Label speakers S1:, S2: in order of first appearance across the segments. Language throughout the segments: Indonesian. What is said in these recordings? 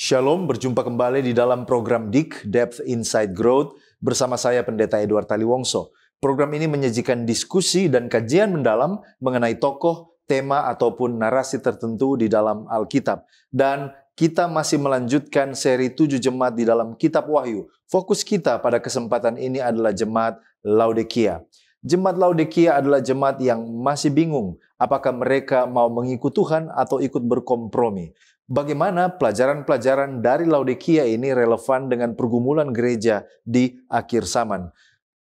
S1: Shalom, berjumpa kembali di dalam program DIK, Depth Insight Growth, bersama saya Pendeta Edward Taliwongso. Program ini menyajikan diskusi dan kajian mendalam mengenai tokoh, tema, ataupun narasi tertentu di dalam Alkitab. Dan kita masih melanjutkan seri 7 jemaat di dalam Kitab Wahyu. Fokus kita pada kesempatan ini adalah jemaat Laodikia. Jemaat Laodikia adalah jemaat yang masih bingung apakah mereka mau mengikut Tuhan atau ikut berkompromi. Bagaimana pelajaran-pelajaran dari Laodikia ini relevan dengan pergumulan gereja di akhir zaman?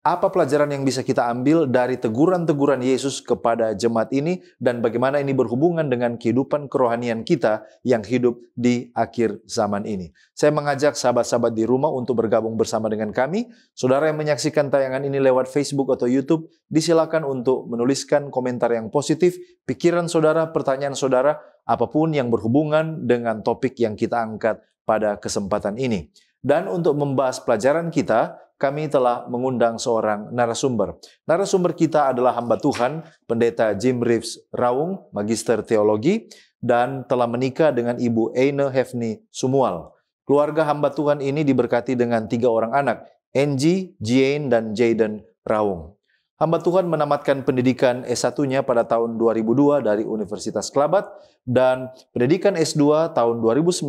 S1: Apa pelajaran yang bisa kita ambil dari teguran-teguran Yesus kepada jemaat ini dan bagaimana ini berhubungan dengan kehidupan kerohanian kita yang hidup di akhir zaman ini? Saya mengajak sahabat-sahabat di rumah untuk bergabung bersama dengan kami. Saudara yang menyaksikan tayangan ini lewat Facebook atau YouTube, disilakan untuk menuliskan komentar yang positif, pikiran saudara, pertanyaan saudara, apapun yang berhubungan dengan topik yang kita angkat pada kesempatan ini. Dan untuk membahas pelajaran kita, kami telah mengundang seorang narasumber. Narasumber kita adalah hamba Tuhan, Pendeta Jim Reeves Raung, Magister Teologi, dan telah menikah dengan Ibu Eine Hefni Sumual. Keluarga hamba Tuhan ini diberkati dengan 3 orang anak, Angie, Jane, dan Jayden Raung. Hamba Tuhan menamatkan pendidikan S1-nya pada tahun 2002 dari Universitas Kelabat dan pendidikan S2 tahun 2019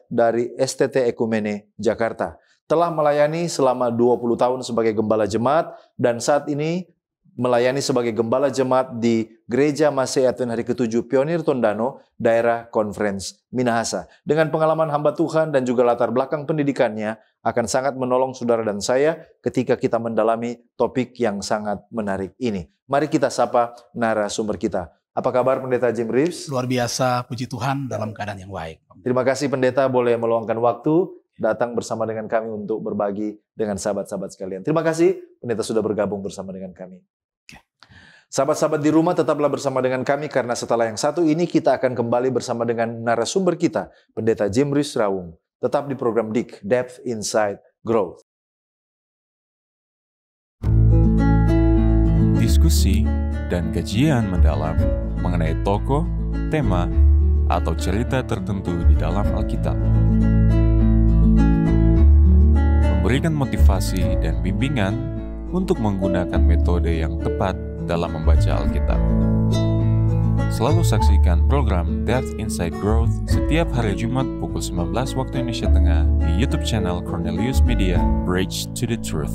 S1: dari STT Ekumene Jakarta. Telah melayani selama 20 tahun sebagai gembala jemaat dan saat ini melayani sebagai gembala jemaat di Gereja Masih Advent Hari ke-7 Pionir Tondano, daerah Conference Minahasa. Dengan pengalaman hamba Tuhan dan juga latar belakang pendidikannya, akan sangat menolong saudara dan saya ketika kita mendalami topik yang sangat menarik ini. Mari kita sapa narasumber kita. Apa kabar Pendeta Jim Reeves?
S2: Luar biasa, puji Tuhan dalam keadaan yang baik.
S1: Terima kasih Pendeta boleh meluangkan waktu datang bersama dengan kami untuk berbagi dengan sahabat-sahabat sekalian. Terima kasih Pendeta sudah bergabung bersama dengan kami. Sahabat-sahabat di rumah tetaplah bersama dengan kami karena setelah yang satu ini kita akan kembali bersama dengan narasumber kita, Pendeta Jim Reeves Raung. Tetap di program DIK, Depth Insight Growth.
S3: Diskusi dan kajian mendalam mengenai tokoh, tema, atau cerita tertentu di dalam Alkitab. Memberikan motivasi dan bimbingan untuk menggunakan metode yang tepat dalam membaca Alkitab. Selalu saksikan program Depth Insight Growth setiap hari Jumat pukul 19 waktu Indonesia Tengah di YouTube channel Cornelius Media, Bridge to the Truth.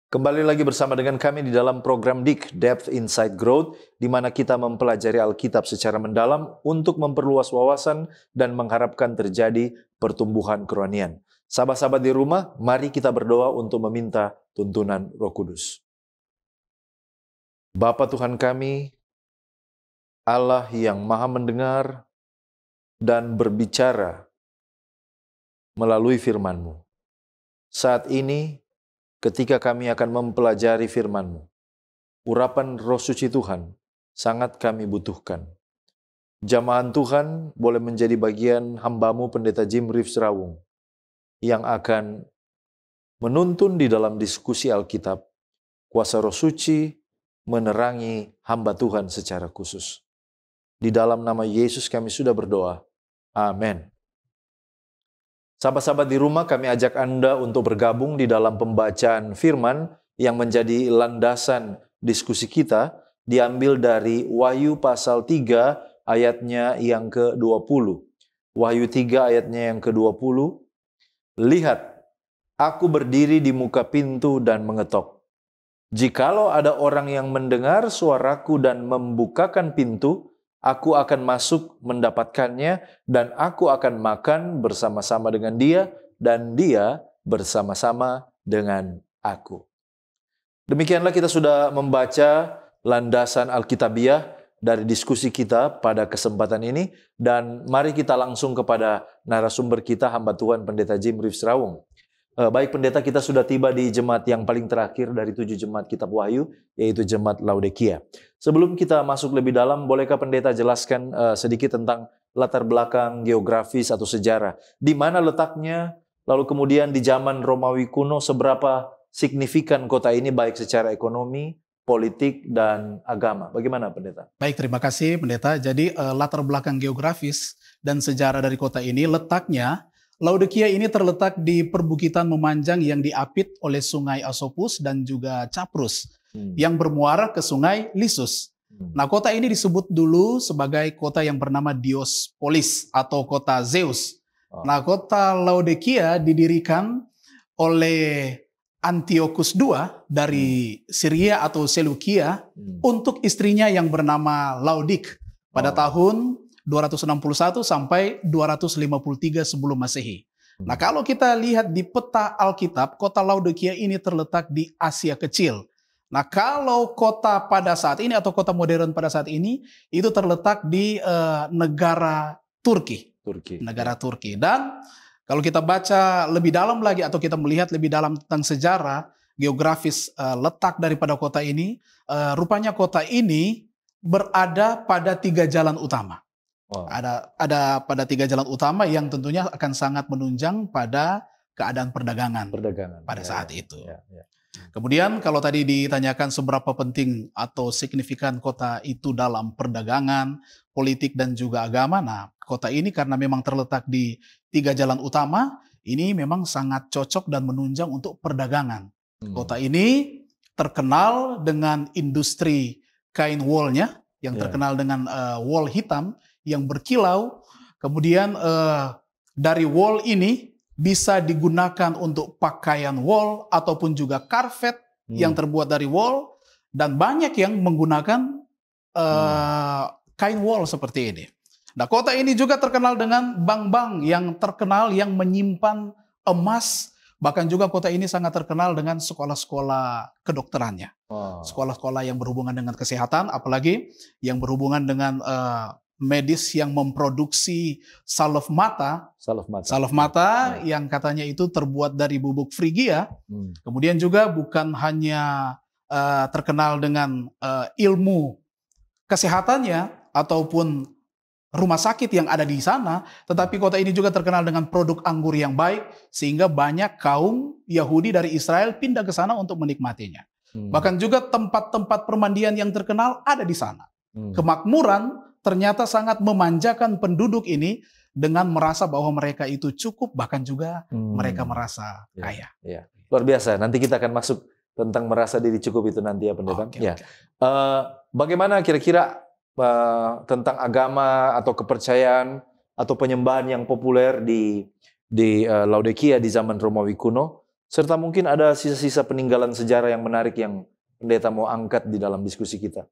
S1: Kembali lagi bersama dengan kami di dalam program DIK, Depth Insight Growth, di mana kita mempelajari Alkitab secara mendalam untuk memperluas wawasan dan mengharapkan terjadi pertumbuhan kerohanian. Sahabat-sahabat di rumah, mari kita berdoa untuk meminta tuntunan Roh Kudus. Bapa Tuhan kami, Allah yang maha mendengar dan berbicara melalui firman-Mu. Saat ini, ketika kami akan mempelajari firman-Mu, urapan Roh Suci Tuhan sangat kami butuhkan. Jamahan Tuhan boleh menjadi bagian hamba-Mu Pendeta Jim Reeves Raung yang akan menuntun di dalam diskusi Alkitab. Kuasa Roh Suci menerangi hamba Tuhan secara khusus. Di dalam nama Yesus kami sudah berdoa. Amin. Sahabat-sahabat di rumah, kami ajak Anda untuk bergabung di dalam pembacaan firman yang menjadi landasan diskusi kita, diambil dari Wahyu pasal 3 ayatnya yang ke-20. Wahyu 3 ayatnya yang ke-20. Lihat, aku berdiri di muka pintu dan mengetok. Jikalau ada orang yang mendengar suaraku dan membukakan pintu, aku akan masuk mendapatkannya dan aku akan makan bersama-sama dengan dia dan dia bersama-sama dengan aku. Demikianlah kita sudah membaca landasan Alkitabiah dari diskusi kita pada kesempatan ini dan mari kita langsung kepada narasumber kita hamba Tuhan Pendeta Jim Reeves Raung. Baik Pendeta, kita sudah tiba di jemaat yang paling terakhir dari 7 jemaat Kitab Wahyu, yaitu jemaat Laodikia. Sebelum kita masuk lebih dalam, bolehkah Pendeta jelaskan sedikit tentang latar belakang geografis atau sejarah? Di mana letaknya, lalu kemudian di zaman Romawi kuno, seberapa signifikan kota ini baik secara ekonomi, politik, dan agama. Bagaimana, Pendeta?
S2: Baik, terima kasih Pendeta. Jadi latar belakang geografis dan sejarah dari kota ini, letaknya Laodikia ini terletak di perbukitan memanjang yang diapit oleh sungai Asopus dan juga Caprus yang bermuara ke sungai Lisus. Nah, kota ini disebut dulu sebagai kota yang bernama Diospolis atau kota Zeus. Nah, kota Laodikia didirikan oleh Antiochus II dari Syria atau Seleukia untuk istrinya yang bernama Laodik pada tahun 261 sampai 253 sebelum Masehi. Nah, kalau kita lihat di peta Alkitab, kota Laodikia ini terletak di Asia Kecil. Nah, kalau kota pada saat ini atau kota modern pada saat ini itu terletak di negara Turki. Negara Turki. Dan kalau kita baca lebih dalam lagi atau kita melihat lebih dalam tentang sejarah geografis letak daripada kota ini, rupanya kota ini berada pada 3 jalan utama. Ada pada 3 jalan utama yang tentunya akan sangat menunjang pada keadaan perdagangan pada saat itu. Kemudian kalau tadi ditanyakan seberapa penting atau signifikan kota itu dalam perdagangan, politik dan juga agama. Nah, kota ini karena memang terletak di 3 jalan utama, ini memang sangat cocok dan menunjang untuk perdagangan. Kota ini terkenal dengan industri kain woolnya, yang terkenal dengan wool hitam yang berkilau. Kemudian dari wool ini bisa digunakan untuk pakaian wool ataupun juga karpet yang terbuat dari wool, dan banyak yang menggunakan kain wool seperti ini. Nah, kota ini juga terkenal dengan bank-bank yang terkenal yang menyimpan emas. Bahkan juga kota ini sangat terkenal dengan sekolah-sekolah kedokterannya. Sekolah-sekolah yang berhubungan dengan kesehatan, apalagi yang berhubungan dengan medis yang memproduksi salep mata yang katanya itu terbuat dari bubuk Frigia. Kemudian juga bukan hanya terkenal dengan ilmu kesehatannya ataupun rumah sakit yang ada di sana, tetapi kota ini juga terkenal dengan produk anggur yang baik, sehingga banyak kaum Yahudi dari Israel pindah ke sana untuk menikmatinya. Bahkan juga tempat-tempat permandian yang terkenal ada di sana. Kemakmuran ternyata sangat memanjakan penduduk ini dengan merasa bahwa mereka itu cukup, bahkan juga mereka merasa kaya.
S1: Luar biasa. Nanti kita akan masuk tentang merasa diri cukup itu nanti ya, Pendeta. Bagaimana kira-kira tentang agama atau kepercayaan atau penyembahan yang populer di Laodikia di zaman Romawi kuno, serta mungkin ada sisa-sisa peninggalan sejarah yang menarik yang Pendeta mau angkat di dalam diskusi kita.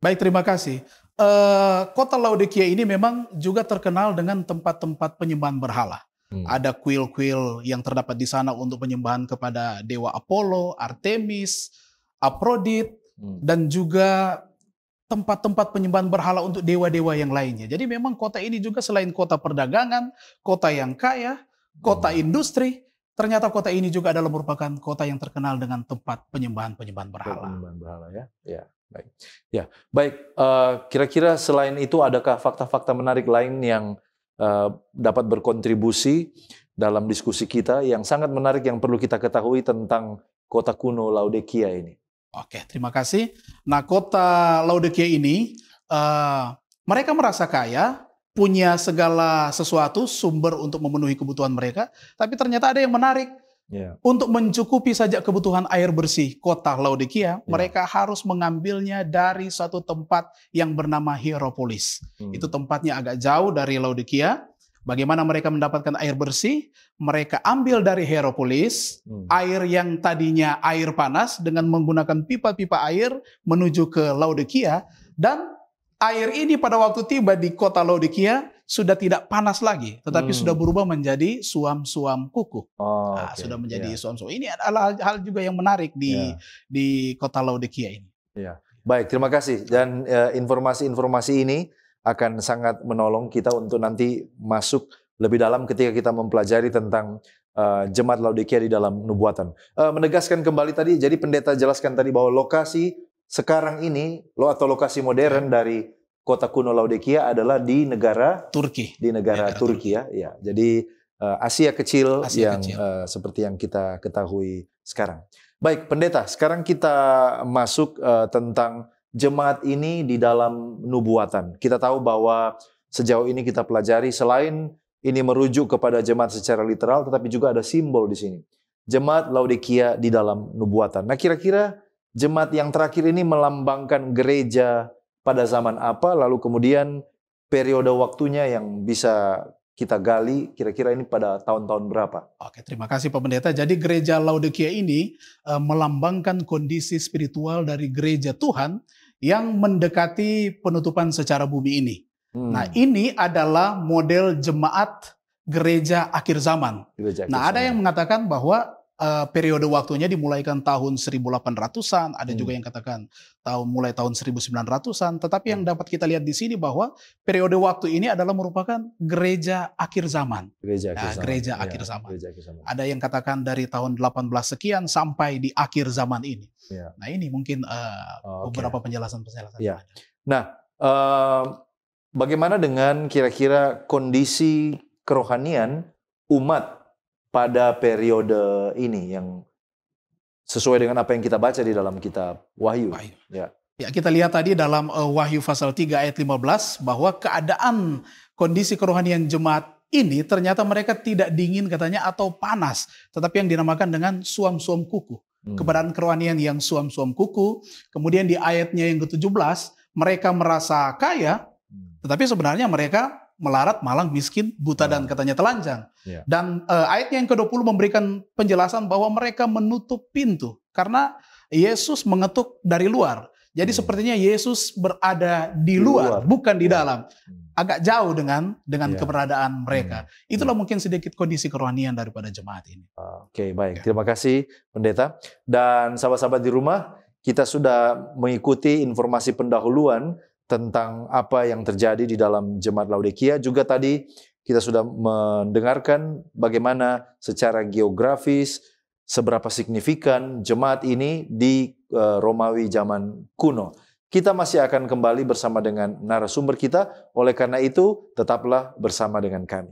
S2: Baik, terima kasih. Kota Laodikia ini memang juga terkenal dengan tempat-tempat penyembahan berhala. Ada kuil-kuil yang terdapat di sana untuk penyembahan kepada dewa Apollo, Artemis, Aphrodite, dan juga tempat-tempat penyembahan berhala untuk dewa-dewa yang lainnya. Jadi memang kota ini juga selain kota perdagangan, kota yang kaya, kota industri, ternyata kota ini juga adalah merupakan kota yang terkenal dengan tempat penyembahan-penyembahan berhala.
S1: Penyembahan berhala ya. Baik. Ya, baik. Kira-kira selain itu adakah fakta-fakta menarik lain yang dapat berkontribusi dalam diskusi kita yang sangat menarik yang perlu kita ketahui tentang kota kuno Laodikia ini?
S2: Oke, terima kasih. Nah, kota Laodikia ini, mereka merasa kaya, punya segala sesuatu, sumber untuk memenuhi kebutuhan mereka, tapi ternyata ada yang menarik. Untuk mencukupi saja kebutuhan air bersih kota Laodikia, mereka harus mengambilnya dari suatu tempat yang bernama Hierapolis. Itu tempatnya agak jauh dari Laodikia. Bagaimana mereka mendapatkan air bersih? Mereka ambil dari Hierapolis, air yang tadinya air panas dengan menggunakan pipa-pipa air menuju ke Laodikia, dan air ini pada waktu tiba di kota Laodikia sudah tidak panas lagi, tetapi sudah berubah menjadi suam-suam kuku. Sudah menjadi suam-suam. Ini adalah hal juga yang menarik di kota Laodikia ini.
S1: Baik, terima kasih. Dan informasi-informasi ini akan sangat menolong kita untuk nanti masuk lebih dalam ketika kita mempelajari tentang jemaat Laodikia di dalam nubuatan. Menegaskan kembali tadi, jadi pendeta jelaskan tadi bahwa lokasi sekarang ini atau lokasi modern dari kota kuno Laodikia adalah di negara
S2: Turki.
S1: Di negara Turki ya. Jadi Asia Kecil
S2: Asia
S1: yang
S2: Kecil.
S1: Seperti yang kita ketahui sekarang. Baik, pendeta, sekarang kita masuk tentang jemaat ini di dalam nubuatan. Kita tahu bahwa sejauh ini kita pelajari selain ini merujuk kepada jemaat secara literal, tetapi juga ada simbol di sini. Jemaat Laodikia di dalam nubuatan. Nah, kira-kira jemaat yang terakhir ini melambangkan gereja pada zaman apa? Lalu kemudian periode waktunya yang bisa kita gali, kira-kira ini pada tahun-tahun berapa?
S2: Oke, terima kasih Pak Pendeta. Jadi gereja Laodikia ini melambangkan kondisi spiritual dari gereja Tuhan yang mendekati penutupan secara bumi ini. Nah, ini adalah model jemaat gereja akhir zaman. Ada yang mengatakan bahwa periode waktunya dimulaikan tahun 1800-an, ada juga yang katakan mulai tahun 1900-an, tetapi yang dapat kita lihat di sini bahwa periode waktu ini adalah merupakan gereja akhir zaman. Gereja akhir zaman. Ada yang katakan dari tahun 18 sekian sampai di akhir zaman ini. Nah, ini mungkin beberapa penjelasan-penjelasan.
S1: Nah, bagaimana dengan kira-kira kondisi kerohanian umat pada periode ini yang sesuai dengan apa yang kita baca di dalam kitab Wahyu?
S2: Ya, kita lihat tadi dalam Wahyu pasal 3 ayat 15 bahwa keadaan kondisi kerohanian jemaat ini ternyata mereka tidak dingin katanya atau panas, tetapi yang dinamakan dengan suam-suam kuku. Keberadaan kerohanian yang suam-suam kuku. Kemudian di ayatnya yang ke-17 mereka merasa kaya, tetapi sebenarnya mereka melarat, malang, miskin, buta, dan katanya telanjang. Dan ayatnya yang ke-20 memberikan penjelasan bahwa mereka menutup pintu karena Yesus mengetuk dari luar. Jadi sepertinya Yesus berada di luar, bukan di dalam. Agak jauh dengan keberadaan mereka. Itulah mungkin sedikit kondisi kerohanian daripada jemaat ini.
S1: Oke, baik. Terima kasih, Pendeta. Dan sahabat-sahabat di rumah, kita sudah mengikuti informasi pendahuluan tentang apa yang terjadi di dalam jemaat Laodikia. Juga tadi kita sudah mendengarkan bagaimana secara geografis, seberapa signifikan jemaat ini di Romawi zaman kuno. Kita masih akan kembali bersama dengan narasumber kita, oleh karena itu tetaplah bersama dengan kami.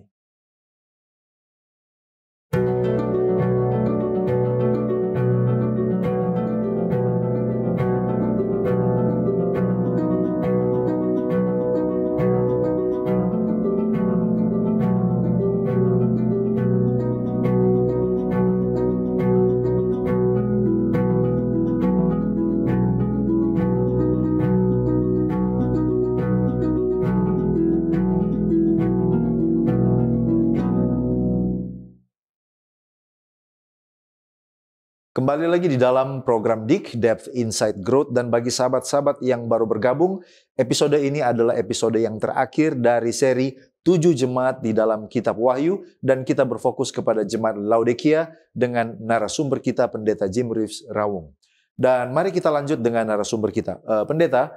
S1: Kembali lagi di dalam program DIG, Depth Insight Growth, dan bagi sahabat-sahabat yang baru bergabung, episode ini adalah episode yang terakhir dari seri 7 jemaat di dalam kitab Wahyu, dan kita berfokus kepada jemaat Laodikia dengan narasumber kita Pendeta Jim Reeves Rawung. Dan mari kita lanjut dengan narasumber kita. Pendeta,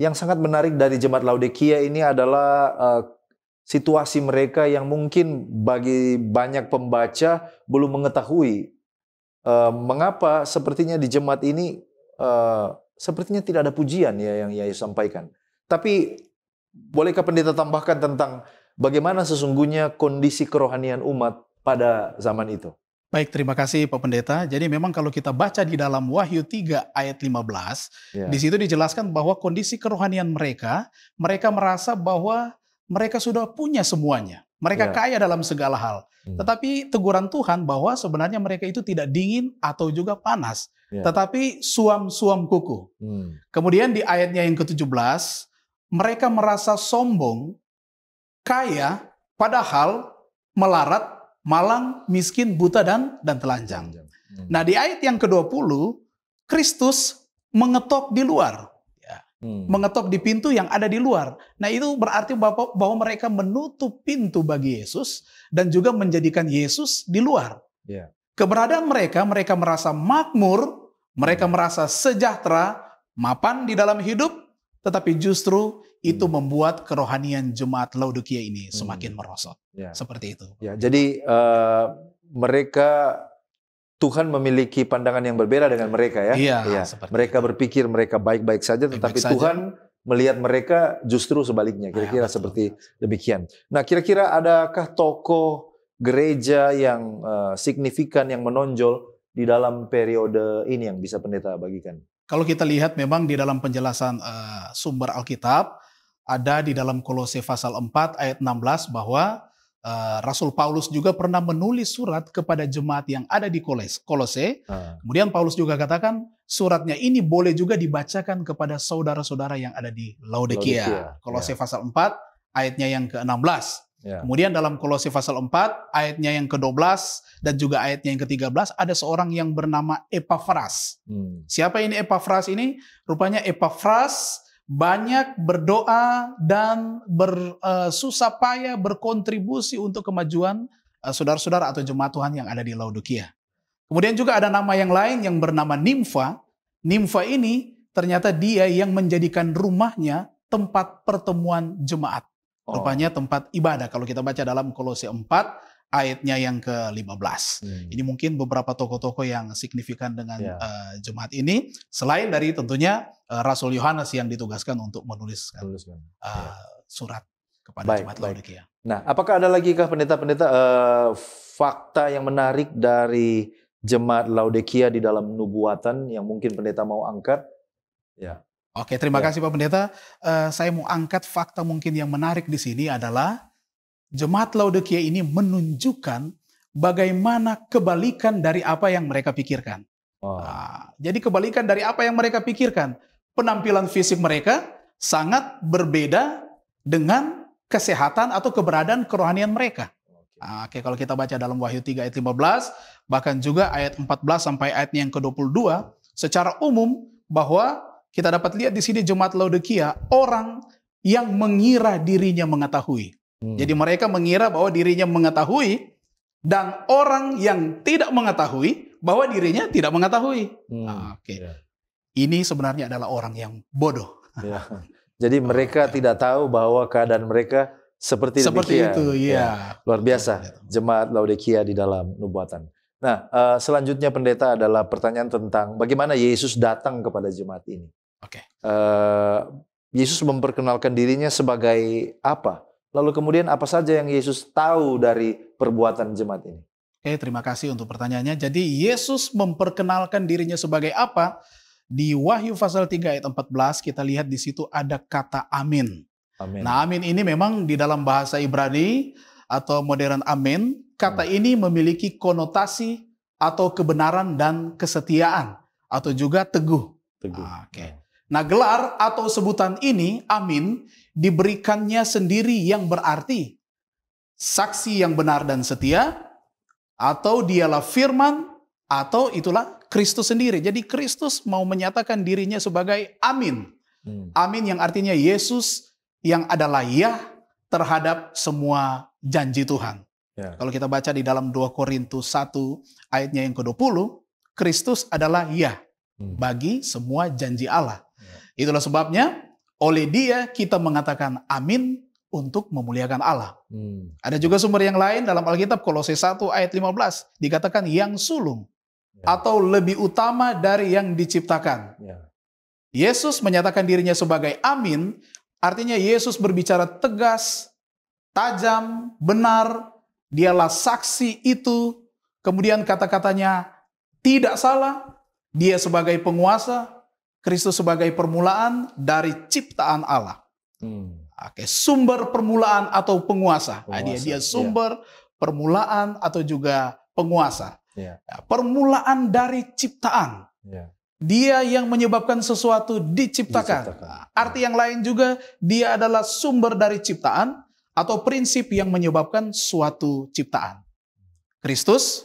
S1: yang sangat menarik dari jemaat Laodikia ini adalah situasi mereka yang mungkin bagi banyak pembaca belum mengetahui mengapa sepertinya di jemaat ini sepertinya tidak ada pujian ya yang Yesus sampaikan. Tapi bolehkah pendeta tambahkan tentang bagaimana sesungguhnya kondisi kerohanian umat pada zaman itu?
S2: Baik, terima kasih Pak Pendeta. Jadi memang kalau kita baca di dalam Wahyu 3 ayat 15, di situ dijelaskan bahwa kondisi kerohanian mereka merasa bahwa mereka sudah punya semuanya. Mereka kaya dalam segala hal. Tetapi teguran Tuhan bahwa sebenarnya mereka itu tidak dingin atau juga panas. Tetapi suam-suam kuku. Kemudian di ayatnya yang ke-17, mereka merasa sombong, kaya, padahal melarat, malang, miskin, buta, dan telanjang. Nah di ayat yang ke-20, Kristus mengetok di luar. Mengetok di pintu yang ada di luar. Nah itu berarti bahwa mereka menutup pintu bagi Yesus dan juga menjadikan Yesus di luar. Keberadaan mereka merasa makmur, mereka merasa sejahtera, mapan di dalam hidup, tetapi justru itu membuat kerohanian jemaat Laodikia ini semakin merosot. Seperti itu.
S1: Jadi mereka, Tuhan memiliki pandangan yang berbeda dengan mereka ya. Mereka berpikir mereka baik-baik saja, tetapi Tuhan melihat mereka justru sebaliknya. Kira-kira seperti demikian. Nah, kira-kira adakah tokoh gereja yang signifikan, yang menonjol di dalam periode ini yang bisa pendeta bagikan?
S2: Kalau kita lihat memang di dalam penjelasan sumber Alkitab, ada di dalam Kolose pasal 4 ayat 16 bahwa Rasul Paulus juga pernah menulis surat kepada jemaat yang ada di Kolose. Kemudian Paulus juga katakan suratnya ini boleh juga dibacakan kepada saudara-saudara yang ada di Laodikia. Kolose pasal 4 ayatnya yang ke-16. Kemudian dalam Kolose pasal 4 ayatnya yang ke-12 dan juga ayatnya yang ke-13 ada seorang yang bernama Epafras. Siapa ini Epafras ini? Rupanya Epafras banyak berdoa dan bersusah payah berkontribusi untuk kemajuan saudara-saudara atau jemaat Tuhan yang ada di Laodikia. Kemudian juga ada nama yang lain yang bernama Nimfa. Nimfa ini ternyata dia yang menjadikan rumahnya tempat pertemuan jemaat. Rupanya tempat ibadah kalau kita baca dalam Kolose 4 ayatnya yang ke-15. Ini mungkin beberapa tokoh-tokoh yang signifikan dengan jemaat ini. Selain dari tentunya Rasul Yohanes yang ditugaskan untuk menuliskan surat kepada jemaat Laodikia.
S1: Nah, apakah ada lagi pendeta-pendeta fakta yang menarik dari jemaat Laodikia di dalam nubuatan yang mungkin pendeta mau angkat? Ya.
S2: Oke, terima kasih Pak Pendeta. Saya mau angkat fakta mungkin yang menarik di sini adalah jemaat Laodikia ini menunjukkan bagaimana kebalikan dari apa yang mereka pikirkan. Jadi kebalikan dari apa yang mereka pikirkan. Penampilan fisik mereka sangat berbeda dengan kesehatan atau keberadaan kerohanian mereka. Oke, kalau kita baca dalam Wahyu 3 ayat 15, bahkan juga ayat 14 sampai ayatnya yang ke-22, secara umum bahwa kita dapat lihat di sini jemaat Laodikia, orang yang mengira dirinya mengetahui. Jadi mereka mengira bahwa dirinya mengetahui dan orang yang tidak mengetahui bahwa dirinya tidak mengetahui. Ini sebenarnya adalah orang yang bodoh.
S1: Jadi mereka tidak tahu bahwa keadaan mereka seperti
S2: itu.
S1: Luar biasa jemaat Laodikia di dalam nubuatan. Nah, selanjutnya pendeta adalah pertanyaan tentang bagaimana Yesus datang kepada jemaat ini. Yesus memperkenalkan dirinya sebagai apa? Lalu kemudian apa saja yang Yesus tahu dari perbuatan jemaat ini?
S2: Terima kasih untuk pertanyaannya. Jadi Yesus memperkenalkan dirinya sebagai apa? Di Wahyu pasal 3 ayat 14 kita lihat di situ ada kata amin. Nah, amin ini memang di dalam bahasa Ibrani atau modern amin, kata ini memiliki konotasi atau kebenaran dan kesetiaan atau juga teguh. Nah, gelar atau sebutan ini, amin, diberikannya sendiri yang berarti saksi yang benar dan setia, atau dialah firman, atau itulah Kristus sendiri. Jadi Kristus mau menyatakan dirinya sebagai amin. Amin yang artinya Yesus yang adalah ya terhadap semua janji Tuhan. Kalau kita baca di dalam 2 Korintus 1 ayatnya yang ke-20, Kristus adalah ya bagi semua janji Allah. Itulah sebabnya oleh Dia kita mengatakan amin untuk memuliakan Allah. Ada juga sumber yang lain dalam Alkitab, Kolose 1 ayat 15 dikatakan yang sulung atau lebih utama dari yang diciptakan. Yesus menyatakan dirinya sebagai amin, artinya Yesus berbicara tegas, tajam, benar, dialah saksi itu, kemudian kata-katanya tidak salah, dia sebagai penguasa, Kristus sebagai permulaan dari ciptaan Allah. Sumber permulaan atau penguasa. Dia sumber permulaan atau juga penguasa. Permulaan dari ciptaan. Dia yang menyebabkan sesuatu diciptakan. Arti yang lain juga, dia adalah sumber dari ciptaan atau prinsip yang menyebabkan suatu ciptaan. Kristus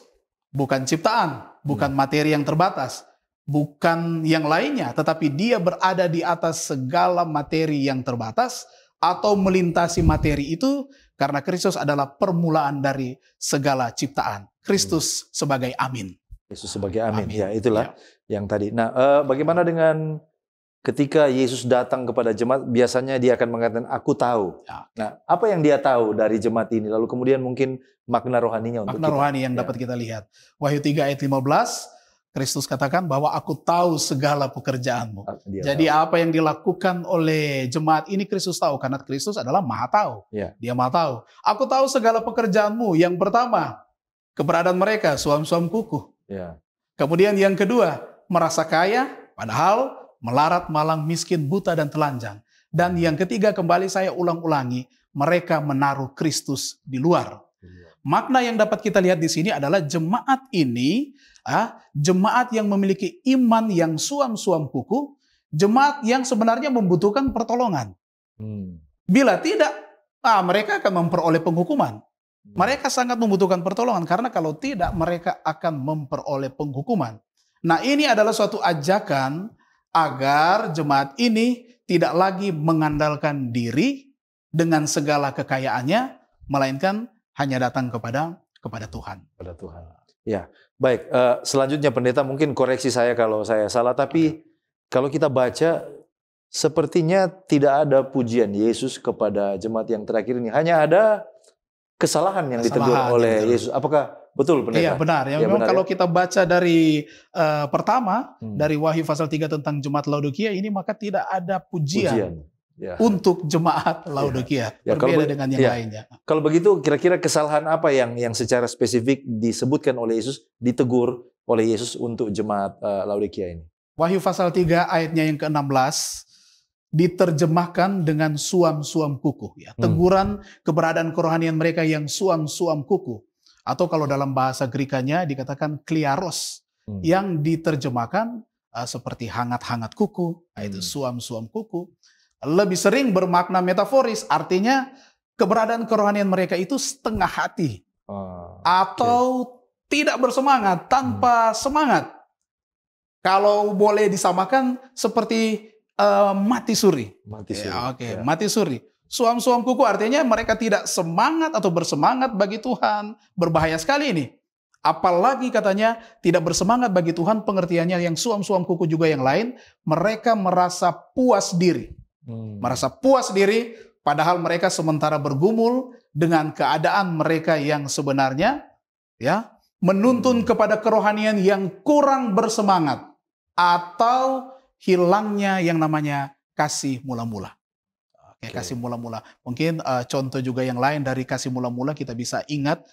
S2: bukan ciptaan, bukan materi yang terbatas, bukan yang lainnya, tetapi dia berada di atas segala materi yang terbatas atau melintasi materi itu karena Kristus adalah permulaan dari segala ciptaan. Kristus sebagai amin.
S1: Yesus sebagai amin. Ya, itulah yang tadi. Nah, bagaimana dengan ketika Yesus datang kepada jemaat, biasanya dia akan mengatakan, aku tahu. Nah, apa yang dia tahu dari jemaat ini? Lalu kemudian mungkin makna rohaninya untuk
S2: makna rohani yang dapat kita lihat. Wahyu 3 ayat 15, Kristus katakan bahwa aku tahu segala pekerjaanmu.
S1: Dia
S2: Jadi
S1: tahu.
S2: apa yang dilakukan oleh jemaat ini Kristus tahu, karena Kristus adalah Maha tahu.
S1: Ya.
S2: Dia Maha tahu. Aku tahu segala pekerjaanmu. Yang pertama, keberadaan mereka suam-suam kuku.
S1: Ya.
S2: Kemudian yang kedua, merasa kaya padahal melarat, malang, miskin, buta dan telanjang. Dan yang ketiga, kembali saya ulang-ulangi, mereka menaruh Kristus di luar. Makna yang dapat kita lihat di sini adalah jemaat ini, jemaat yang memiliki iman yang suam-suam kuku, jemaat yang sebenarnya membutuhkan pertolongan. Bila tidak, mereka akan memperoleh penghukuman. Mereka sangat membutuhkan pertolongan, karena kalau tidak, mereka akan memperoleh penghukuman. Nah, ini adalah suatu ajakan agar jemaat ini tidak lagi mengandalkan diri dengan segala kekayaannya, melainkan hanya datang kepada Tuhan.
S1: Pada Tuhan. Ya, baik. Selanjutnya pendeta, mungkin koreksi saya kalau saya salah, tapi kalau kita baca sepertinya tidak ada pujian Yesus kepada jemaat yang terakhir ini. Hanya ada kesalahan yang ditegur oleh Yesus. Apakah betul pendeta?
S2: Iya benar. Ya, memang kalau kita baca dari pertama dari Wahyu pasal 3 tentang jemaat Laodikia ini, maka tidak ada pujian. Ya. Untuk jemaat Laodikia, berbeda dengan yang lainnya.
S1: Kalau begitu, kira-kira kesalahan apa yang secara spesifik disebutkan oleh Yesus, ditegur oleh Yesus untuk jemaat Laodikia ini?
S2: Wahyu pasal 3 ayatnya yang ke-16 diterjemahkan dengan suam-suam kuku. Ya. Teguran keberadaan kerohanian mereka yang suam-suam kuku. Atau kalau dalam bahasa Grekanya dikatakan kliaros, yang diterjemahkan seperti hangat-hangat kuku, itu suam-suam kuku. Lebih sering bermakna metaforis, artinya keberadaan kerohanian mereka itu setengah hati. Atau tidak bersemangat, tanpa semangat. Kalau boleh disamakan seperti mati suri. Mati suri. Suam-suam kuku artinya mereka tidak semangat atau bersemangat bagi Tuhan. Berbahaya sekali ini. Apalagi katanya tidak bersemangat bagi Tuhan, pengertiannya yang suam-suam kuku juga yang lain, mereka merasa puas diri. Merasa puas diri, padahal mereka sementara bergumul dengan keadaan mereka yang sebenarnya, ya, menuntun kepada kerohanian yang kurang bersemangat atau hilangnya yang namanya kasih mula-mula. Kasih mula-mula. Mungkin contoh juga yang lain dari kasih mula-mula kita bisa ingat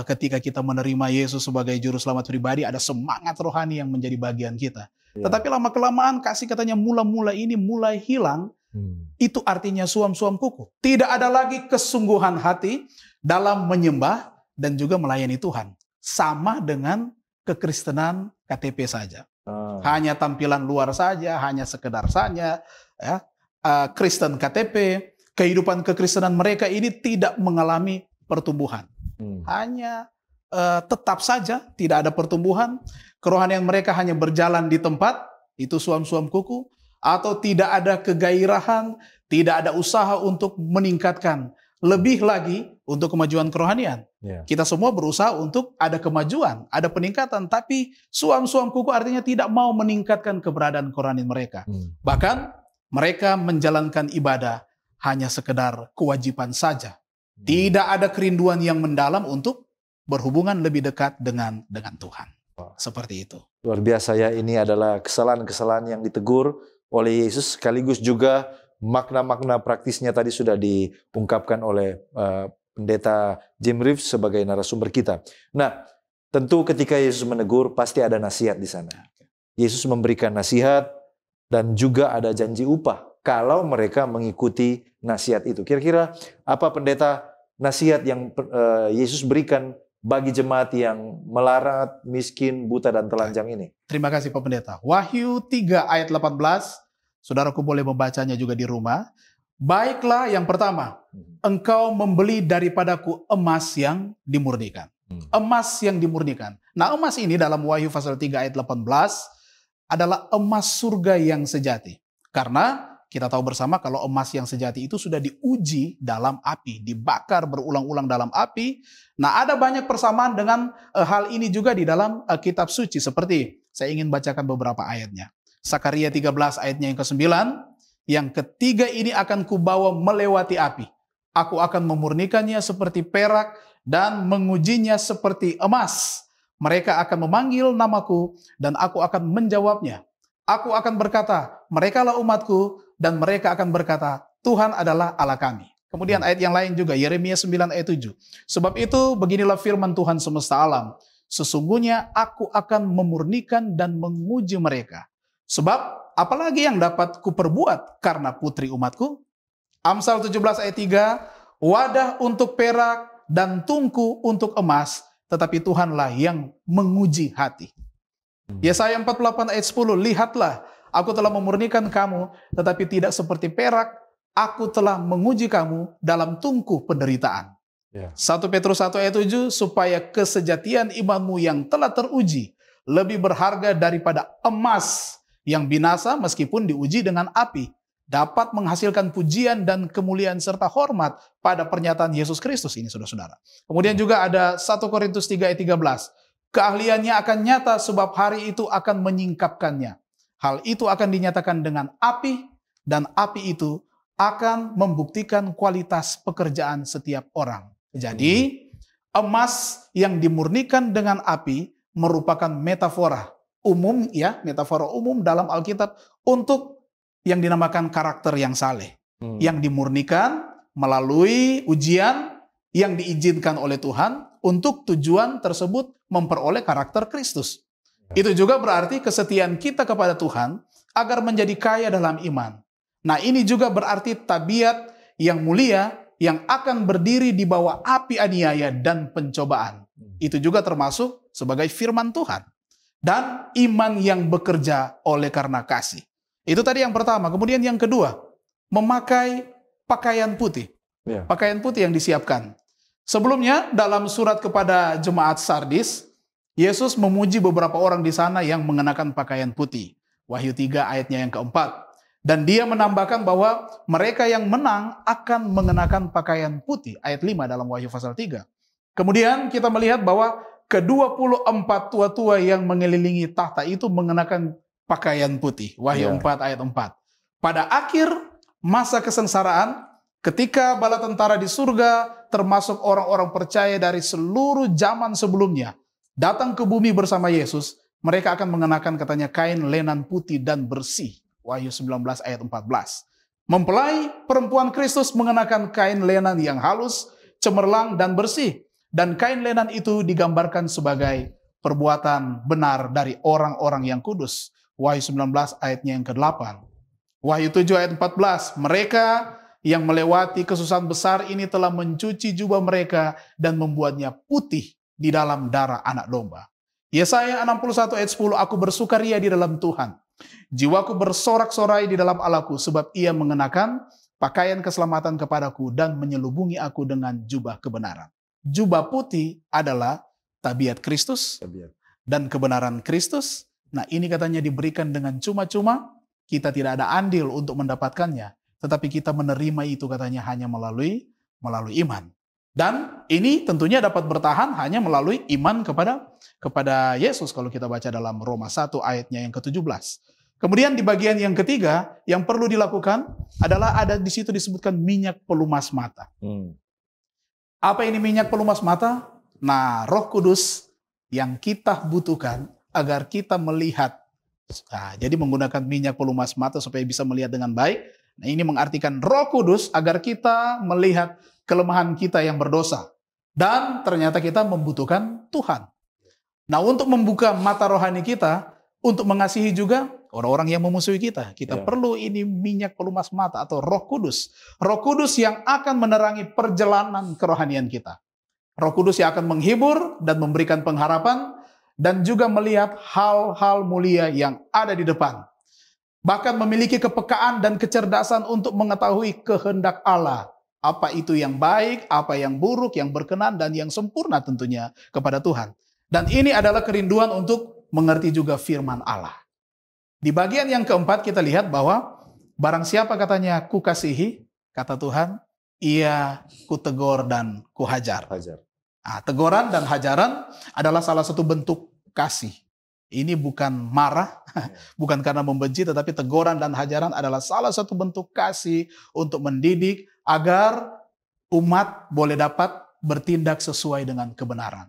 S2: ketika kita menerima Yesus sebagai juru selamat pribadi, ada semangat rohani yang menjadi bagian kita. Tetapi lama-kelamaan kasih katanya mula-mula ini mulai hilang. Itu artinya suam-suam kuku. Tidak ada lagi kesungguhan hati dalam menyembah dan juga melayani Tuhan. Sama dengan kekristenan KTP saja. Hanya tampilan luar saja, hanya sekedar saja. Ya. Kristen KTP, kehidupan kekristenan mereka ini tidak mengalami pertumbuhan. Hanya tetap saja tidak ada pertumbuhan. Kerohanian mereka hanya berjalan di tempat, itu suam-suam kuku. Atau tidak ada kegairahan, tidak ada usaha untuk meningkatkan. Lebih lagi untuk kemajuan kerohanian. Kita semua berusaha untuk ada kemajuan, ada peningkatan. Tapi suam-suam kuku artinya tidak mau meningkatkan keberadaan kerohanian mereka. Bahkan mereka menjalankan ibadah hanya sekedar kewajiban saja. Tidak ada kerinduan yang mendalam untuk berhubungan lebih dekat dengan Tuhan. Seperti itu.
S1: Luar biasa ya, ini adalah kesalahan-kesalahan yang ditegur oleh Yesus, sekaligus juga makna-makna praktisnya tadi sudah diungkapkan oleh pendeta Jim Reeves sebagai narasumber kita. Nah, tentu ketika Yesus menegur pasti ada nasihat di sana. Yesus memberikan nasihat dan juga ada janji upah kalau mereka mengikuti nasihat itu. Kira-kira apa pendeta nasihat yang Yesus berikan bagi jemaat yang melarat, miskin, buta dan telanjang ini?
S2: Terima kasih Pak Pendeta. Wahyu 3 ayat 18, saudaraku boleh membacanya juga di rumah. Baiklah, yang pertama, engkau membeli daripadaku emas yang dimurnikan. Emas yang dimurnikan. Nah, emas ini dalam Wahyu pasal 3 ayat 18 adalah emas surga yang sejati. Karena kita tahu bersama kalau emas yang sejati itu sudah diuji dalam api, dibakar berulang-ulang dalam api. Nah, ada banyak persamaan dengan hal ini juga di dalam kitab suci. Seperti saya ingin bacakan beberapa ayatnya. Sakaria 13 ayatnya yang ke-9. Yang ketiga ini akan kubawa melewati api. Aku akan memurnikannya seperti perak dan mengujinya seperti emas. Mereka akan memanggil namaku dan aku akan menjawabnya. Aku akan berkata, merekalah umatku, dan mereka akan berkata, Tuhan adalah Allah kami. Kemudian ayat yang lain juga, Yeremia 9 ayat 7. Sebab itu beginilah firman Tuhan semesta alam. Sesungguhnya aku akan memurnikan dan menguji mereka. Sebab apalagi yang dapat kuperbuat karena putri umatku? Amsal 17 ayat 3, wadah untuk perak dan tungku untuk emas, tetapi Tuhanlah yang menguji hati. Yesaya 48 ayat 10, lihatlah, aku telah memurnikan kamu, tetapi tidak seperti perak, aku telah menguji kamu dalam tungku penderitaan. 1 Petrus 1 ayat 7, supaya kesejatian imanmu yang telah teruji, lebih berharga daripada emas yang binasa meskipun diuji dengan api, dapat menghasilkan pujian dan kemuliaan serta hormat pada pernyataan Yesus Kristus ini, saudara-saudara. Kemudian juga ada 1 Korintus 3 ayat 13, keahliannya akan nyata sebab hari itu akan menyingkapkannya. Hal itu akan dinyatakan dengan api, dan api itu akan membuktikan kualitas pekerjaan setiap orang. Jadi, emas yang dimurnikan dengan api merupakan metafora umum, ya, metafora umum dalam Alkitab untuk yang dinamakan karakter yang saleh. Yang dimurnikan melalui ujian yang diizinkan oleh Tuhan untuk tujuan tersebut memperoleh karakter Kristus. Itu juga berarti kesetiaan kita kepada Tuhan agar menjadi kaya dalam iman. Nah, ini juga berarti tabiat yang mulia yang akan berdiri di bawah api aniaya dan pencobaan. Itu juga termasuk sebagai firman Tuhan. Dan iman yang bekerja oleh karena kasih. Itu tadi yang pertama. Kemudian yang kedua, memakai pakaian putih. Pakaian putih yang disiapkan. Sebelumnya dalam surat kepada jemaat Sardis, Yesus memuji beberapa orang di sana yang mengenakan pakaian putih. Wahyu 3 ayatnya yang keempat. Dan dia menambahkan bahwa mereka yang menang akan mengenakan pakaian putih. Ayat 5 dalam Wahyu pasal 3. Kemudian kita melihat bahwa ke-24 tua-tua yang mengelilingi tahta itu mengenakan pakaian putih. Wahyu 4 ayat 4. Pada akhir masa kesengsaraan, ketika bala tentara di surga, termasuk orang-orang percaya dari seluruh zaman sebelumnya, datang ke bumi bersama Yesus, mereka akan mengenakan katanya kain lenan putih dan bersih. Wahyu 19 ayat 14. Mempelai perempuan Kristus mengenakan kain lenan yang halus, cemerlang dan bersih. Dan kain lenan itu digambarkan sebagai perbuatan benar dari orang-orang yang kudus. Wahyu 19 ayatnya yang ke-8. Wahyu 7 ayat 14. Mereka yang melewati kesusahan besar ini telah mencuci jubah mereka dan membuatnya putih di dalam darah anak domba. Yesaya 61 ayat 10, aku bersukaria di dalam Tuhan. Jiwaku bersorak-sorai di dalam Allahku, sebab ia mengenakan pakaian keselamatan kepadaku dan menyelubungi aku dengan jubah kebenaran. Jubah putih adalah tabiat Kristus dan kebenaran Kristus. Nah, ini katanya diberikan dengan cuma-cuma, kita tidak ada andil untuk mendapatkannya. Tetapi kita menerima itu katanya hanya melalui iman. Dan ini tentunya dapat bertahan hanya melalui iman kepada Yesus kalau kita baca dalam Roma 1 ayatnya yang ke-17. Kemudian di bagian yang ketiga yang perlu dilakukan adalah ada di situ disebutkan minyak pelumas mata. Apa ini minyak pelumas mata? Nah, Roh Kudus yang kita butuhkan agar kita melihat. Nah, jadi menggunakan minyak pelumas mata supaya bisa melihat dengan baik. Nah, ini mengartikan Roh Kudus agar kita melihat kelemahan kita yang berdosa. Dan ternyata kita membutuhkan Tuhan. Nah, untuk membuka mata rohani kita, untuk mengasihi juga orang-orang yang memusuhi kita. Kita perlu ini minyak pelumas mata atau Roh Kudus. Roh Kudus yang akan menerangi perjalanan kerohanian kita. Roh Kudus yang akan menghibur dan memberikan pengharapan dan juga melihat hal-hal mulia yang ada di depan. Bahkan memiliki kepekaan dan kecerdasan untuk mengetahui kehendak Allah. Apa itu yang baik, apa yang buruk, yang berkenan, dan yang sempurna tentunya kepada Tuhan. Dan ini adalah kerinduan untuk mengerti juga firman Allah. Di bagian yang keempat kita lihat bahwa barang siapa katanya kukasihi, kata Tuhan, ia kutegur dan kuhajar. Nah, teguran dan hajaran adalah salah satu bentuk kasih. Ini bukan marah, bukan karena membenci, tetapi teguran dan hajaran adalah salah satu bentuk kasih untuk mendidik agar umat boleh dapat bertindak sesuai dengan kebenaran.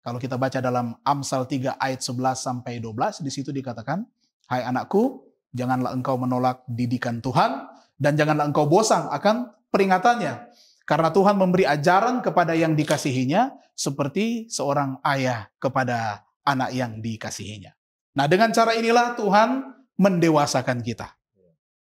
S2: Kalau kita baca dalam Amsal 3 ayat 11 sampai 12, di situ dikatakan, "Hai anakku, janganlah engkau menolak didikan Tuhan, dan janganlah engkau bosan akan peringatannya. Karena Tuhan memberi ajaran kepada yang dikasihinya, seperti seorang ayah kepada anak yang dikasihinya." Nah, dengan cara inilah Tuhan mendewasakan kita.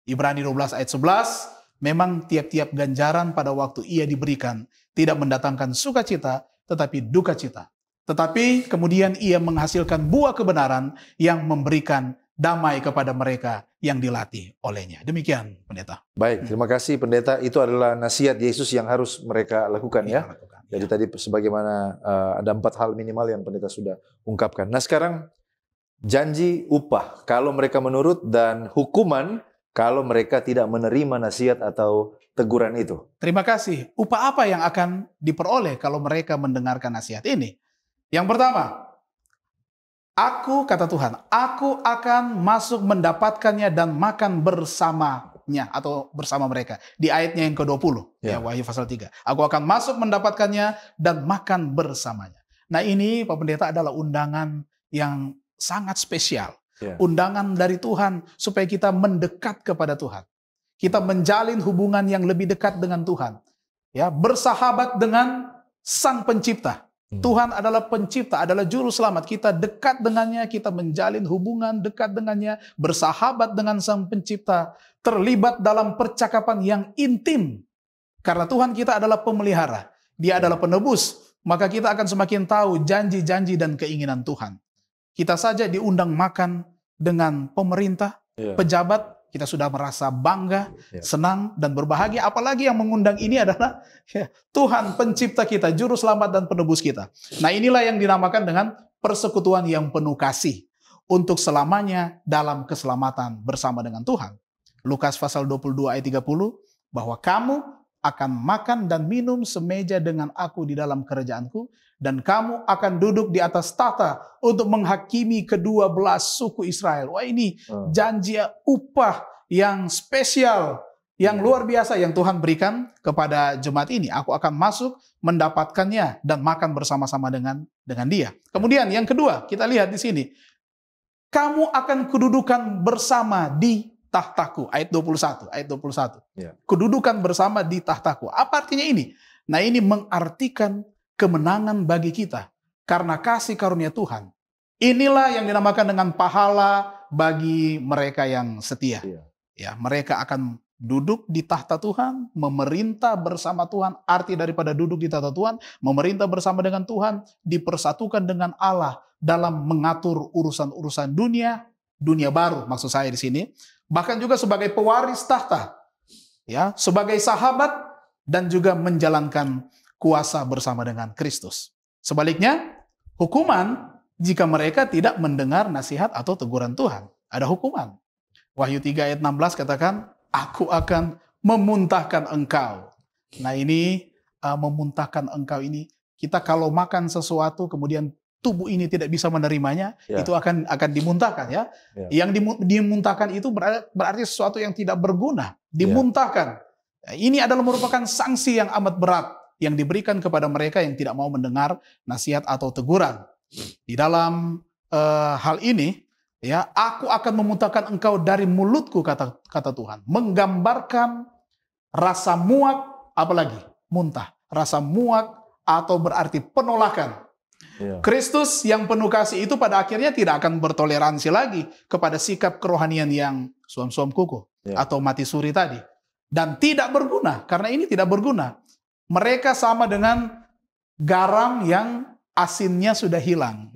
S2: Ibrani 12 ayat 11, memang tiap-tiap ganjaran pada waktu ia diberikan tidak mendatangkan sukacita, tetapi duka cita. Tetapi kemudian ia menghasilkan buah kebenaran yang memberikan damai kepada mereka yang dilatih olehnya. Demikian, Pendeta.
S1: Baik, terima kasih Pendeta. Itu adalah nasihat Yesus yang harus mereka lakukan ya. Jadi tadi sebagaimana ada 4 hal minimal yang Pendeta sudah ungkapkan. Nah sekarang janji upah kalau mereka menurut, dan hukuman kalau mereka tidak menerima nasihat atau teguran itu.
S2: Terima kasih. Upah apa yang akan diperoleh kalau mereka mendengarkan nasihat ini? Yang pertama, kata Tuhan, aku akan masuk mendapatkannya dan makan bersamanya atau bersama mereka. Di ayatnya yang ke-20, ya Wahyu pasal 3. Aku akan masuk mendapatkannya dan makan bersamanya. Nah ini Pak Pendeta adalah undangan yang sangat spesial. Undangan dari Tuhan supaya kita mendekat kepada Tuhan. Kita menjalin hubungan yang lebih dekat dengan Tuhan. Ya, bersahabat dengan Sang Pencipta. Tuhan adalah pencipta, adalah juru selamat. Kita dekat dengannya, kita menjalin hubungan dekat dengannya, bersahabat dengan Sang Pencipta, terlibat dalam percakapan yang intim. Karena Tuhan kita adalah pemelihara, Dia adalah penebus, maka kita akan semakin tahu janji-janji dan keinginan Tuhan. Kita saja diundang makan dengan pemerintah, pejabat, kita sudah merasa bangga, senang, dan berbahagia. Apalagi yang mengundang ini adalah Tuhan pencipta kita, juru selamat dan penebus kita. Nah inilah yang dinamakan dengan persekutuan yang penuh kasih. Untuk selamanya dalam keselamatan bersama dengan Tuhan. Lukas pasal 22 ayat 30, bahwa kamu akan makan dan minum semeja dengan aku di dalam kerajaanku, dan kamu akan duduk di atas tahta untuk menghakimi kedua belah suku Israel. Wah ini janji upah yang spesial, yang luar biasa yang Tuhan berikan kepada jemaat ini. Aku akan masuk mendapatkannya dan makan bersama-sama dengan dia. Kemudian yang kedua, kita lihat di sini. Kamu akan kedudukan bersama di tahtaku. Ayat 21. Kedudukan bersama di tahtaku. Apa artinya ini? Nah ini mengartikan kemenangan bagi kita karena kasih karunia Tuhan. Inilah yang dinamakan dengan pahala bagi mereka yang setia. Ya, mereka akan duduk di tahta Tuhan, memerintah bersama Tuhan. Arti daripada duduk di tahta Tuhan, memerintah bersama dengan Tuhan, dipersatukan dengan Allah dalam mengatur urusan-urusan dunia baru maksud saya di sini. Bahkan juga sebagai pewaris tahta, ya, sebagai sahabat dan juga menjalankan kuasa bersama dengan Kristus. Sebaliknya, hukuman jika mereka tidak mendengar nasihat atau teguran Tuhan. Ada hukuman. Wahyu 3 ayat 16 katakan, aku akan memuntahkan engkau. Nah ini memuntahkan engkau ini, kita kalau makan sesuatu kemudian tubuh ini tidak bisa menerimanya, itu akan dimuntahkan ya. Yang dimuntahkan itu berarti sesuatu yang tidak berguna, dimuntahkan. Ini adalah merupakan sanksi yang amat berat yang diberikan kepada mereka yang tidak mau mendengar nasihat atau teguran. Di dalam hal ini, ya, aku akan memuntahkan engkau dari mulutku, kata Tuhan. Menggambarkan rasa muak, apalagi muntah. Rasa muak atau berarti penolakan. Kristus yang penuh kasih itu pada akhirnya tidak akan bertoleransi lagi kepada sikap kerohanian yang suam-suam kuku atau mati suri tadi. Dan tidak berguna, karena ini tidak berguna. Mereka sama dengan garam yang asinnya sudah hilang.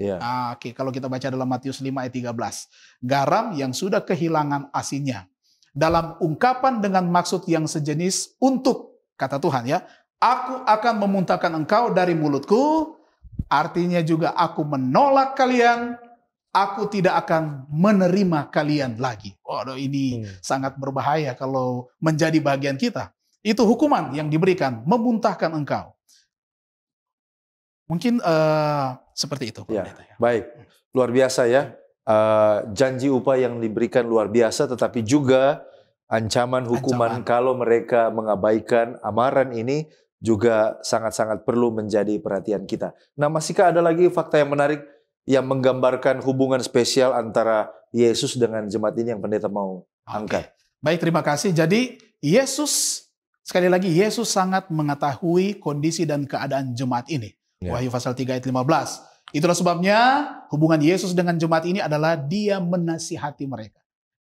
S2: Oke, kalau kita baca dalam Matius 5 ayat 13. Garam yang sudah kehilangan asinnya. Dalam ungkapan dengan maksud yang sejenis untuk, kata Tuhan ya, aku akan memuntahkan engkau dari mulutku, artinya juga aku menolak kalian, aku tidak akan menerima kalian lagi. Waduh, ini sangat berbahaya kalau menjadi bagian kita. Itu hukuman yang diberikan, memuntahkan engkau. Mungkin seperti itu.
S1: Baik, luar biasa ya. Janji upah yang diberikan luar biasa, tetapi juga ancaman hukuman kalau mereka mengabaikan amaran ini juga sangat-sangat perlu menjadi perhatian kita. Nah, masihkah ada lagi fakta yang menarik yang menggambarkan hubungan spesial antara Yesus dengan jemaat ini yang pendeta mau angkat?
S2: Baik, terima kasih. Jadi Yesus, sekali lagi Yesus sangat mengetahui kondisi dan keadaan jemaat ini. Wahyu pasal 3 ayat 15. Itulah sebabnya hubungan Yesus dengan jemaat ini adalah dia menasihati mereka.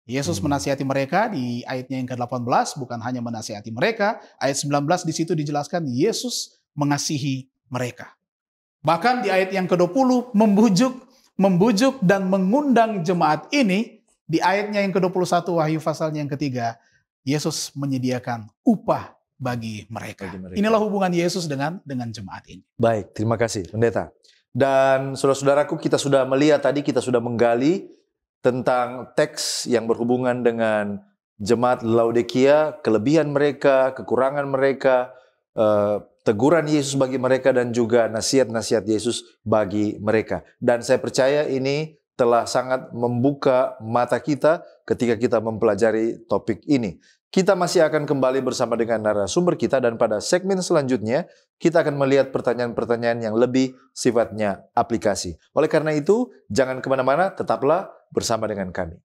S2: Yesus menasihati mereka di ayatnya yang ke-18, bukan hanya menasihati mereka. Ayat 19 di situ dijelaskan Yesus mengasihi mereka. Bahkan di ayat yang ke-20 membujuk dan mengundang jemaat ini. Di ayatnya yang ke-21 Wahyu pasalnya yang ketiga, Yesus menyediakan upah bagi mereka. Inilah hubungan Yesus dengan jemaat ini.
S1: Baik, terima kasih pendeta. Dan saudara-saudaraku, kita sudah melihat tadi, kita sudah menggali tentang teks yang berhubungan dengan jemaat Laodikia, kelebihan mereka, kekurangan mereka, teguran Yesus bagi mereka, dan juga nasihat-nasihat Yesus bagi mereka. Dan saya percaya ini telah sangat membuka mata kita ketika kita mempelajari topik ini. Kita masih akan kembali bersama dengan narasumber kita, dan pada segmen selanjutnya kita akan melihat pertanyaan-pertanyaan yang lebih sifatnya aplikasi. Oleh karena itu, jangan kemana-mana, tetaplah bersama dengan kami.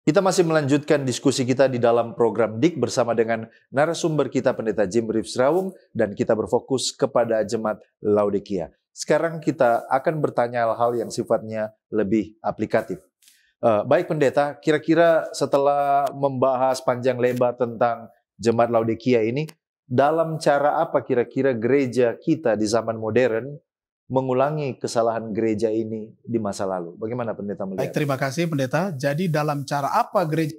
S1: Kita masih melanjutkan diskusi kita di dalam program DIK bersama dengan narasumber kita Pendeta Jim Reeves Rawung, dan kita berfokus kepada jemaat Laodikia. Sekarang kita akan bertanya hal-hal yang sifatnya lebih aplikatif. Baik pendeta, kira-kira setelah membahas panjang lebar tentang jemaat Laodikia ini, dalam cara apa kira-kira gereja kita di zaman modern mengulangi kesalahan gereja ini di masa lalu? Bagaimana pendeta melihat?
S2: Baik, terima kasih pendeta. Jadi dalam cara apa gereja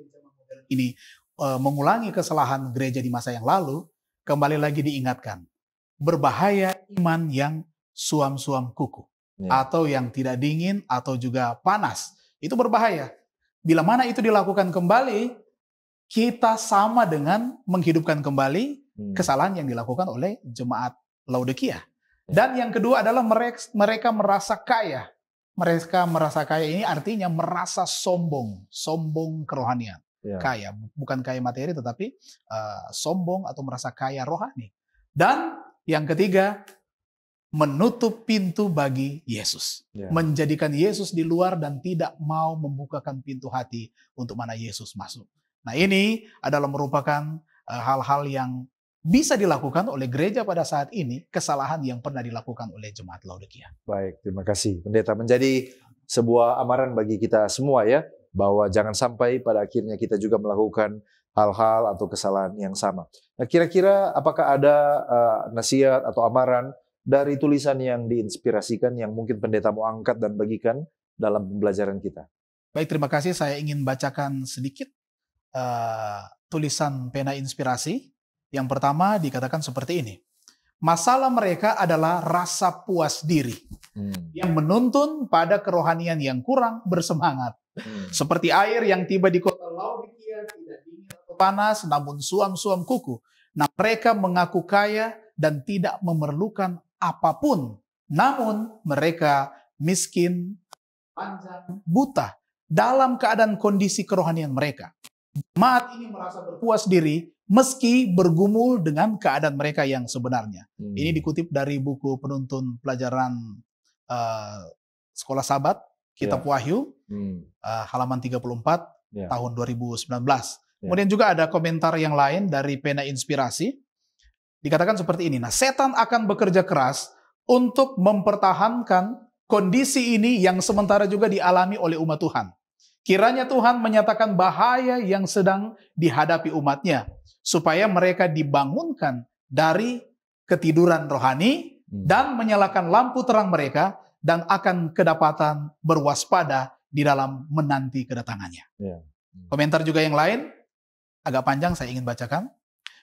S2: ini mengulangi kesalahan gereja di masa yang lalu? Kembali lagi diingatkan, berbahaya iman yang suam-suam kuku, atau yang tidak dingin atau juga panas. Itu berbahaya. Bila mana itu dilakukan kembali, kita sama dengan menghidupkan kembali kesalahan yang dilakukan oleh jemaat Laodikia. Dan yang kedua adalah mereka merasa kaya. Mereka merasa kaya ini artinya merasa sombong kerohanian. Kaya, bukan kaya materi tetapi sombong atau merasa kaya rohani. Dan yang ketiga, menutup pintu bagi Yesus. Menjadikan Yesus di luar dan tidak mau membukakan pintu hati untuk mana Yesus masuk. Nah, ini adalah merupakan hal-hal yang bisa dilakukan oleh gereja pada saat ini, kesalahan yang pernah dilakukan oleh jemaat Laodikia.
S1: Baik, terima kasih pendeta. Menjadi sebuah amaran bagi kita semua ya, bahwa jangan sampai pada akhirnya kita juga melakukan hal-hal atau kesalahan yang sama. Nah, kira-kira apakah ada nasihat atau amaran dari tulisan yang diinspirasikan yang mungkin pendeta mau angkat dan bagikan dalam pembelajaran kita?
S2: Baik, terima kasih. Saya ingin bacakan sedikit tulisan pena inspirasi. Yang pertama dikatakan seperti ini. Masalah mereka adalah rasa puas diri yang menuntun pada kerohanian yang kurang bersemangat. Seperti air yang tiba di kota Laodikia, tidak dingin atau panas, namun suam-suam kuku. Nah, mereka mengaku kaya dan tidak memerlukan apapun. Namun mereka miskin, panjang, buta dalam keadaan kondisi kerohanian mereka. Jemaat ini merasa berpuas diri meski bergumul dengan keadaan mereka yang sebenarnya. Ini dikutip dari buku penuntun pelajaran Sekolah Sabat, Kitab Wahyu, halaman 34, tahun 2019. Kemudian juga ada komentar yang lain dari pena inspirasi. Dikatakan seperti ini, nah setan akan bekerja keras untuk mempertahankan kondisi ini yang sementara juga dialami oleh umat Tuhan. Kiranya Tuhan menyatakan bahaya yang sedang dihadapi umatnya, supaya mereka dibangunkan dari ketiduran rohani dan menyalakan lampu terang mereka dan akan kedapatan berwaspada di dalam menanti kedatangannya.
S1: Ya.
S2: Komentar juga yang lain, agak panjang saya ingin bacakan.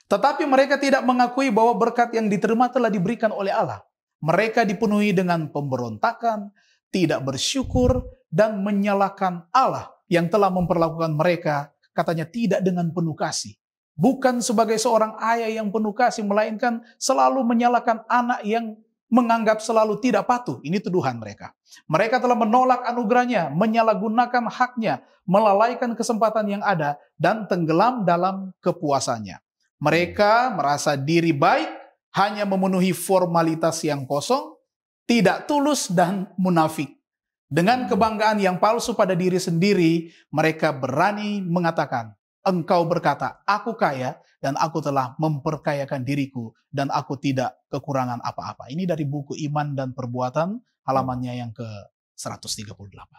S2: Tetapi mereka tidak mengakui bahwa berkat yang diterima telah diberikan oleh Allah. Mereka dipenuhi dengan pemberontakan, tidak bersyukur, dan menyalahkan Allah yang telah memperlakukan mereka, katanya tidak dengan penuh kasih. Bukan sebagai seorang ayah yang penuh kasih, melainkan selalu menyalahkan anak yang menganggap selalu tidak patuh. Ini tuduhan mereka. Mereka telah menolak anugerahnya, menyalahgunakan haknya, melalaikan kesempatan yang ada, dan tenggelam dalam kepuasannya. Mereka merasa diri baik, hanya memenuhi formalitas yang kosong, tidak tulus dan munafik. Dengan kebanggaan yang palsu pada diri sendiri, mereka berani mengatakan, engkau berkata, aku kaya dan aku telah memperkayakan diriku dan aku tidak kekurangan apa-apa. Ini dari buku Iman dan Perbuatan, halamannya yang ke-138.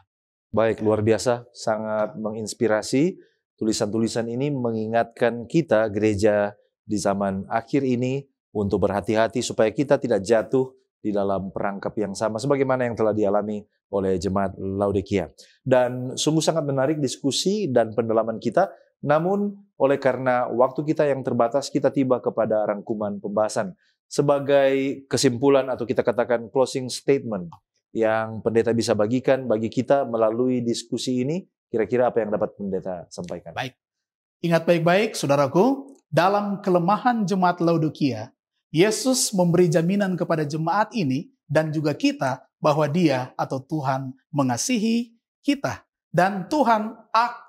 S1: Baik, luar biasa, sangat menginspirasi. Tulisan-tulisan ini mengingatkan kita, gereja di zaman akhir ini, untuk berhati-hati supaya kita tidak jatuh di dalam perangkap yang sama, sebagaimana yang telah dialami oleh jemaat Laodikia. Dan sungguh sangat menarik diskusi dan pendalaman kita. Namun, oleh karena waktu kita yang terbatas, kita tiba kepada rangkuman pembahasan. Sebagai kesimpulan atau kita katakan closing statement yang pendeta bisa bagikan bagi kita melalui diskusi ini, kira-kira apa yang dapat pendeta sampaikan?
S2: Baik, ingat baik-baik saudaraku, dalam kelemahan jemaat Laodikia, Yesus memberi jaminan kepada jemaat ini dan juga kita bahwa Dia atau Tuhan mengasihi kita. Dan Tuhan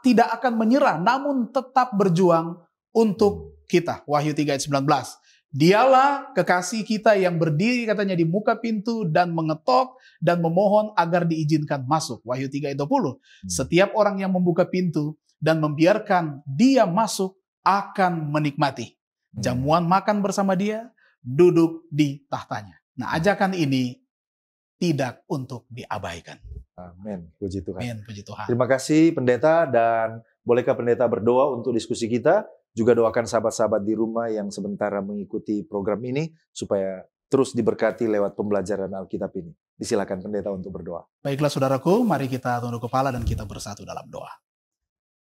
S2: tidak akan menyerah, namun tetap berjuang untuk kita. Wahyu 3 ayat 19. Dialah kekasih kita yang berdiri katanya di muka pintu dan mengetok dan memohon agar diizinkan masuk. Wahyu 3 ayat 20. Setiap orang yang membuka pintu dan membiarkan dia masuk akan menikmati jamuan makan bersama dia, duduk di tahtanya. Nah, ajakan ini tidak untuk diabaikan.
S1: Amin, puji Tuhan.
S2: Amin, puji Tuhan.
S1: Terima kasih pendeta, dan bolehkah pendeta berdoa untuk diskusi kita? Juga doakan sahabat-sahabat di rumah yang sementara mengikuti program ini supaya terus diberkati lewat pembelajaran Alkitab ini. Disilakan pendeta untuk berdoa.
S2: Baiklah saudaraku, mari kita tunduk kepala dan kita bersatu dalam doa.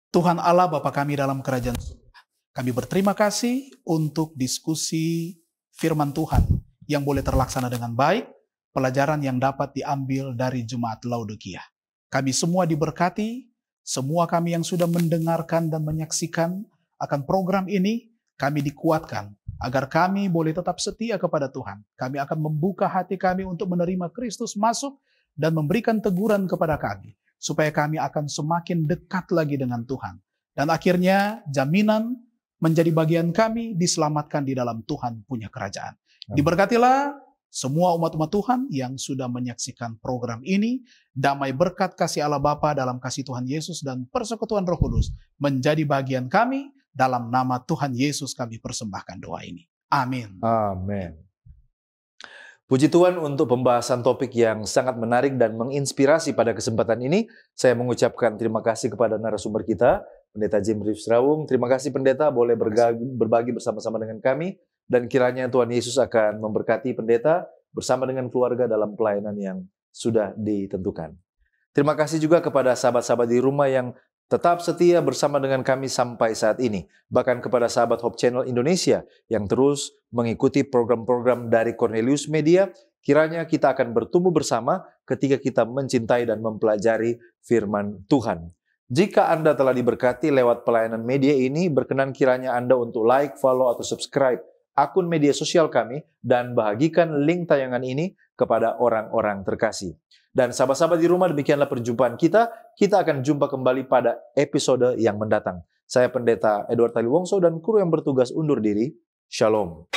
S2: Tuhan Allah Bapa kami dalam kerajaan surga, kami berterima kasih untuk diskusi firman Tuhan yang boleh terlaksana dengan baik, pelajaran yang dapat diambil dari jemaat Laodikia. Kami semua diberkati, semua kami yang sudah mendengarkan dan menyaksikan akan program ini, kami dikuatkan agar kami boleh tetap setia kepada Tuhan. Kami akan membuka hati kami untuk menerima Kristus masuk dan memberikan teguran kepada kami, supaya kami akan semakin dekat lagi dengan Tuhan. Dan akhirnya jaminan menjadi bagian kami diselamatkan di dalam Tuhan punya kerajaan. Diberkatilah semua umat-umat Tuhan yang sudah menyaksikan program ini. Damai berkat kasih Allah Bapa dalam kasih Tuhan Yesus dan persekutuan Roh Kudus menjadi bagian kami. Dalam nama Tuhan Yesus kami persembahkan doa ini. Amin.
S1: Amin. Puji Tuhan untuk pembahasan topik yang sangat menarik dan menginspirasi pada kesempatan ini. Saya mengucapkan terima kasih kepada narasumber kita, Pendeta Jim Reeves Rawung. Terima kasih pendeta boleh berbagi bersama-sama dengan kami. Dan kiranya Tuhan Yesus akan memberkati pendeta bersama dengan keluarga dalam pelayanan yang sudah ditentukan. Terima kasih juga kepada sahabat-sahabat di rumah yang tetap setia bersama dengan kami sampai saat ini. Bahkan kepada sahabat Hope Channel Indonesia yang terus mengikuti program-program dari Cornelius Media, kiranya kita akan bertumbuh bersama ketika kita mencintai dan mempelajari firman Tuhan. Jika Anda telah diberkati lewat pelayanan media ini, berkenan kiranya Anda untuk like, follow, atau subscribe akun media sosial kami dan bagikan link tayangan ini kepada orang-orang terkasih. Dan sahabat-sahabat di rumah, demikianlah perjumpaan kita. Kita akan jumpa kembali pada episode yang mendatang. Saya Pendeta Edward Taliwongso dan kru yang bertugas undur diri. Shalom.